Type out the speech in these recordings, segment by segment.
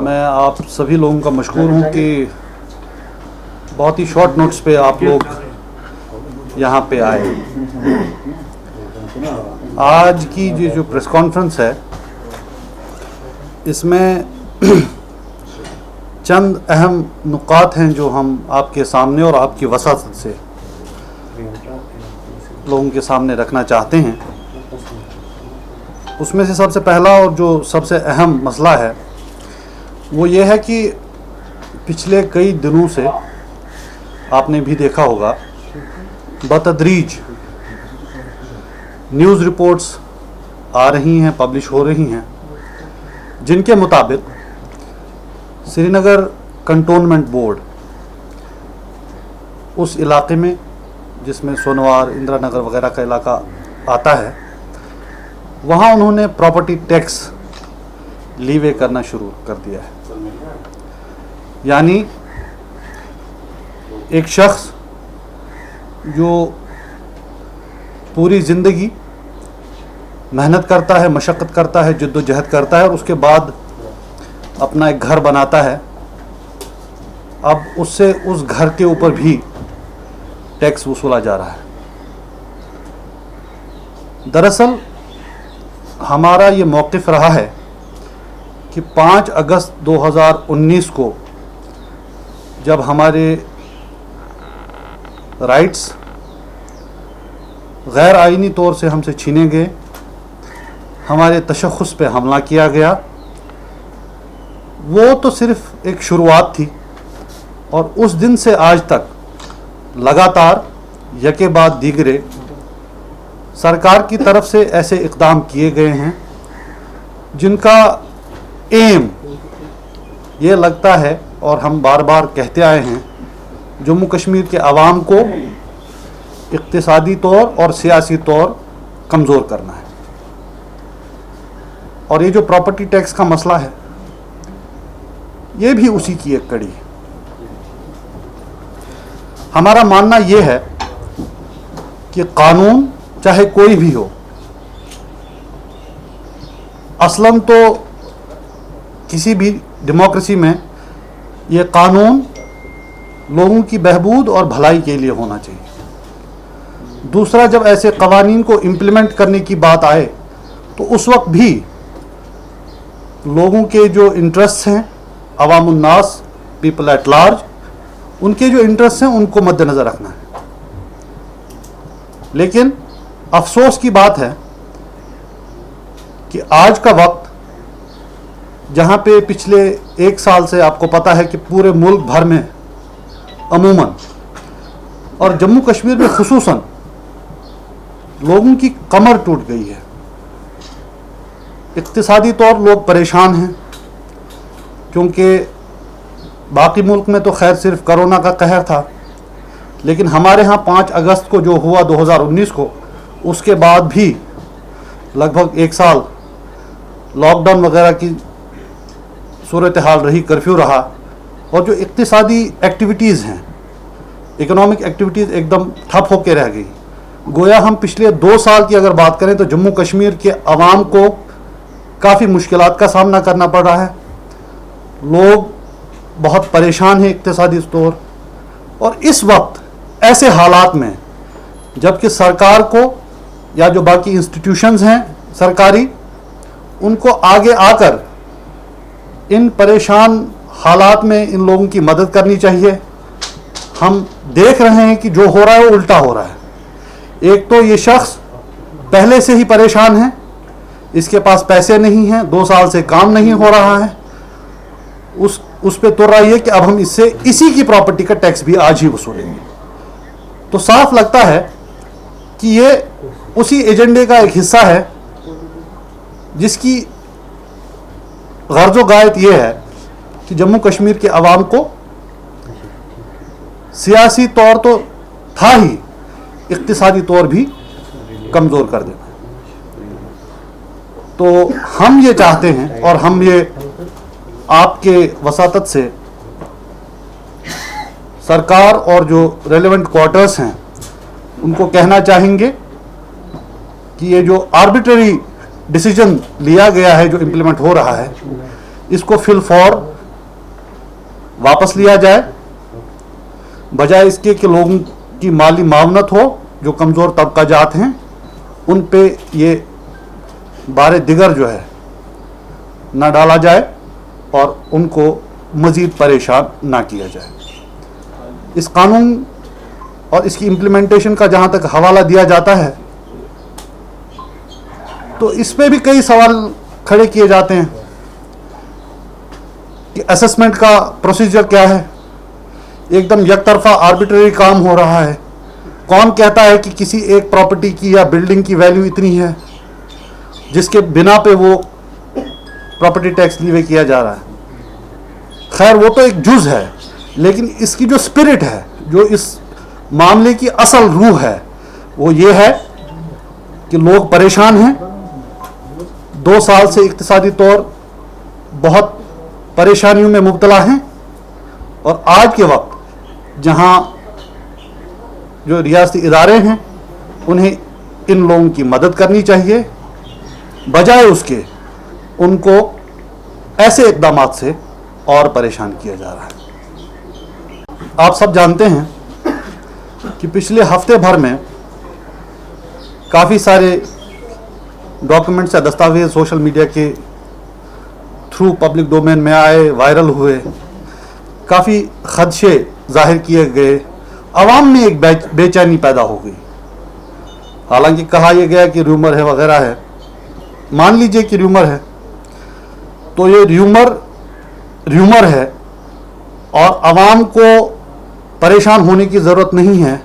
میں آپ سبھی لوگوں کا مشکور ہوں کہ بہت ہی شارٹ نوٹس پہ آپ لوگ یہاں پہ آئے. آج کی جو پریس کانفرنس ہے اس میں چند اہم نکات ہیں جو ہم آپ کے سامنے اور آپ کی وساطت سے لوگوں کے سامنے رکھنا چاہتے ہیں. اس میں سے سب سے پہلا اور جو سب سے اہم مسئلہ ہے وہ یہ ہے کہ پچھلے کئی دنوں سے آپ نے بھی دیکھا ہوگا بتدریج نیوز رپورٹس آ رہی ہیں، پبلش ہو رہی ہیں، جن کے مطابق سری نگر کنٹونمنٹ بورڈ اس علاقے میں جس میں سونوار، اندرا نگر وغیرہ کا علاقہ آتا ہے، وہاں انہوں نے پراپرٹی ٹیکس لیوے کرنا شروع کر دیا ہے. یعنی ایک شخص جو پوری زندگی محنت کرتا ہے، مشقت کرتا ہے، جد و جہد کرتا ہے اور اس کے بعد اپنا ایک گھر بناتا ہے، اب اس سے اس گھر کے اوپر بھی ٹیکس وصولا جا رہا ہے. دراصل ہمارا یہ موقف رہا ہے کہ 5 اگست 2019 کو جب ہمارے رائٹس غیر آئینی طور سے ہم سے چھینے گئے، ہمارے تشخص پہ حملہ کیا گیا، وہ تو صرف ایک شروعات تھی اور اس دن سے آج تک لگاتار یکے بعد دیگرے سرکار کی طرف سے ایسے اقدام کیے گئے ہیں جن کا ایم یہ لگتا ہے، اور ہم بار بار کہتے آئے ہیں، جموں کشمیر کے عوام کو اقتصادی طور اور سیاسی طور کمزور کرنا ہے. اور یہ جو پراپرٹی ٹیکس کا مسئلہ ہے یہ بھی اسی کی ایک کڑی ہے. ہمارا ماننا یہ ہے کہ قانون چاہے کوئی بھی ہو، اصلاً تو کسی بھی ڈیموکریسی میں یہ قانون لوگوں کی بہبود اور بھلائی کے لیے ہونا چاہیے. دوسرا، جب ایسے قوانین کو امپلیمنٹ کرنے کی بات آئے تو اس وقت بھی لوگوں کے جو انٹرسٹ ہیں، عوام الناس، پیپل ایٹ لارج، ان کے جو انٹرسٹ ہیں ان کو مد نظر رکھنا ہے. لیکن افسوس کی بات ہے کہ آج کا وقت جہاں پہ پچھلے 1 سال سے آپ کو پتا ہے کہ پورے ملک بھر میں عموماً اور جموں کشمیر میں خصوصاً لوگوں کی کمر ٹوٹ گئی ہے. اقتصادی طور لوگ پریشان ہیں کیونکہ باقی ملک میں تو خیر صرف کرونا کا قہر تھا، لیکن ہمارے ہاں 5 اگست کو جو ہوا 2019 کو، اس کے بعد بھی لگ بھگ 1 سال لاک ڈاؤن وغیرہ کی صورتحال رہی، کرفیو رہا، اور جو اقتصادی ایکٹیویٹیز ہیں، اکنامک ایکٹیویٹیز ایک دم ٹھپ ہو کے رہ گئی. گویا ہم پچھلے 2 سال کی اگر بات کریں تو جموں کشمیر کے عوام کو کافی مشکلات کا سامنا کرنا پڑ رہا ہے. لوگ بہت پریشان ہیں اقتصادی طور، اور اس وقت ایسے حالات میں جبکہ سرکار کو یا جو باقی انسٹیٹیوشنز ہیں سرکاری، ان کو آگے آ کر ان پریشان حالات میں ان لوگوں کی مدد کرنی چاہیے. ہم دیکھ رہے ہیں کہ جو ہو رہا ہے وہ الٹا ہو رہا ہے. ایک تو یہ شخص پہلے سے ہی پریشان ہے، اس کے پاس پیسے نہیں ہیں، 2 سال سے کام نہیں ہو رہا ہے، اس پہ تو رہا یہ کہ اب ہم اس سے اسی کی پراپرٹی کا ٹیکس بھی آج ہی وصولیں گے. تو صاف لگتا ہے کہ یہ اسی ایجنڈے کا ایک حصہ ہے جس کی غرض و غایت یہ ہے کہ جموں کشمیر کے عوام کو سیاسی طور تو تھا ہی، اقتصادی طور بھی کمزور کر دینا. تو ہم یہ چاہتے ہیں اور ہم یہ آپ کے وساطت سے سرکار اور جو ریلیونٹ کوارٹرز ہیں ان کو کہنا چاہیں گے کہ یہ جو آربیٹری ڈیسیجن لیا گیا ہے جو امپلیمنٹ ہو رہا ہے، اس کو فی الفور واپس لیا جائے، بجائے اس کے کہ لوگوں کی مالی معاونت ہو، جو کمزور طبقہ جات ہیں ان پہ یہ بار دیگر جو ہے نہ ڈالا جائے اور ان کو مزید پریشان نہ کیا جائے۔ اس قانون اور اس کی امپلیمنٹیشن کا جہاں تک حوالہ دیا جاتا ہے تو اس پہ بھی کئی سوال کھڑے کیے جاتے ہیں کہ اسسمنٹ کا پروسیجر کیا ہے، ایک دم یک طرفہ آربیٹری کام ہو رہا ہے۔ کون کہتا ہے کہ کسی ایک پراپرٹی کی یا بلڈنگ کی ویلیو اتنی ہے جس کے بنا پہ وہ پراپرٹی ٹیکس لیوے کیا جا رہا ہے؟ خیر وہ تو ایک جز ہے، لیکن اس کی جو اسپرٹ ہے، جو اس معاملے کی اصل روح ہے، وہ یہ ہے کہ لوگ پریشان ہیں، 2 سال سے اقتصادی طور بہت پریشانیوں میں مبتلا ہیں، اور آج کے وقت جہاں جو ریاستی ادارے ہیں انہیں ان لوگوں کی مدد کرنی چاہیے، بجائے اس کے ان کو ایسے اقدامات سے اور پریشان کیا جا رہا ہے۔ آپ سب جانتے ہیں کہ پچھلے ہفتے بھر میں کافی سارے ڈاکومنٹس یا دستاویز سوشل میڈیا کے تھرو پبلک ڈومین میں آئے، وائرل ہوئے، کافی خدشے ظاہر کیے گئے، عوام میں ایک بے چینی پیدا ہو گئی۔ حالانکہ کہا یہ گیا کہ ریومر ہے وغیرہ ہے، مان لیجئے کہ ریومر ہے، تو یہ ریومر ہے اور عوام کو پریشان ہونے کی ضرورت نہیں ہے۔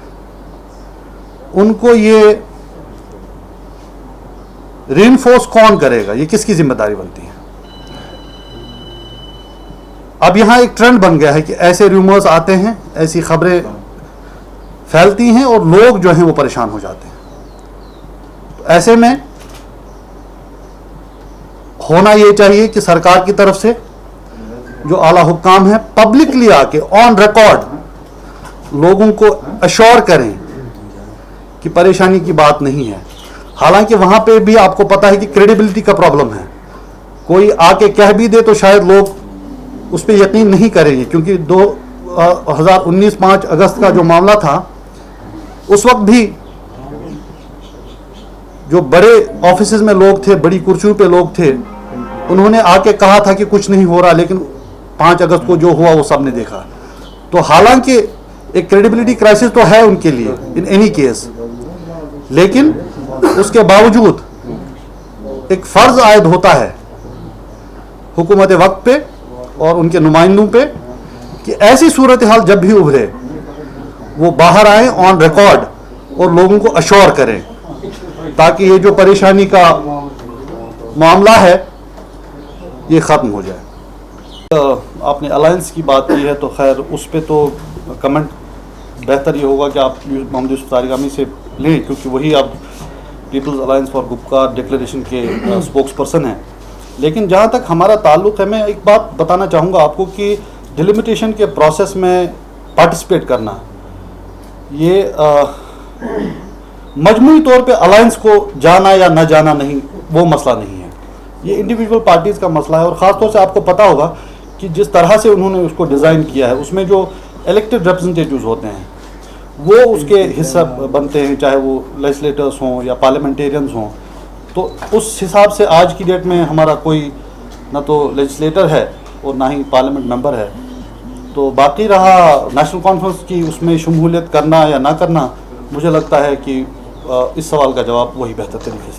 ان کو یہ ری انفورس کون کرے گا، یہ کس کی ذمہ داری بنتی ہے؟ اب یہاں ایک ٹرینڈ بن گیا ہے کہ ایسے ریومرز آتے ہیں، ایسی خبریں پھیلتی ہیں اور لوگ جو ہیں وہ پریشان ہو جاتے ہیں۔ تو ایسے میں ہونا یہ چاہیے کہ سرکار کی طرف سے جو اعلیٰ حکام ہیں پبلکلی آ کے آن ریکارڈ لوگوں کو اشور کریں کہ پریشانی کی بات نہیں ہے۔ حالانکہ وہاں پہ بھی آپ کو پتہ ہے کہ کریڈیبلٹی کا پرابلم ہے، کوئی آ کے کہہ بھی دے تو شاید لوگ اس پہ یقین نہیں کریں گے، کیونکہ 2019 5 اگست کا جو معاملہ تھا اس وقت بھی جو بڑے آفیسز میں لوگ تھے، بڑی کرسیوں پہ لوگ تھے، انہوں نے آ کے کہا تھا کہ کچھ نہیں ہو رہا، لیکن 5 اگست کو جو ہوا وہ سب نے دیکھا۔ تو حالانکہ ایک کریڈیبلٹی کرائسس تو ہے ان کے لیے ان اینی کیس، لیکن اس کے باوجود ایک فرض عائد ہوتا ہے حکومت وقت پہ اور ان کے نمائندوں پہ کہ ایسی صورتحال جب بھی ابھرے وہ باہر آئیں آن ریکارڈ اور لوگوں کو اشور کریں، تاکہ یہ جو پریشانی کا معاملہ ہے یہ ختم ہو جائے۔ آپ نے الائنس کی بات کی ہے تو خیر اس پہ تو کمنٹ بہتر یہ ہوگا کہ آپ محمد یوسف طارقانی سے لیں، کیونکہ وہی اب peoples alliance for Gupkar declaration کے اسپوکس پرسن ہیں۔ لیکن جہاں تک ہمارا تعلق ہے، میں ایک بات بتانا چاہوں گا آپ کو کہ ڈیلیمیٹیشن کے پروسیس میں پارٹیسپیٹ کرنا یہ مجموعی طور پہ الائنس کو جانا یا نہ جانا نہیں، وہ مسئلہ نہیں ہے، یہ انڈیویجول پارٹیز کا مسئلہ ہے۔ اور خاص طور سے آپ کو پتہ ہوگا کہ جس طرح سے انہوں نے اس کو ڈیزائن کیا ہے، اس میں جو الیکٹڈ ریپرزنٹیٹیوز ہوتے ہیں وہ اس کے حصہ بنتے ہیں، چاہے وہ لیجسلیٹرز ہوں یا پارلیمنٹیرینز ہوں۔ تو اس حساب سے آج کی ڈیٹ میں ہمارا کوئی نہ تو لیجسلیٹر ہے اور نہ ہی پارلیمنٹ ممبر ہے۔ تو باقی رہا نیشنل کانفرنس کی اس میں شمولیت کرنا یا نہ کرنا، مجھے لگتا ہے کہ اس سوال کا جواب وہی بہتر طریقے سے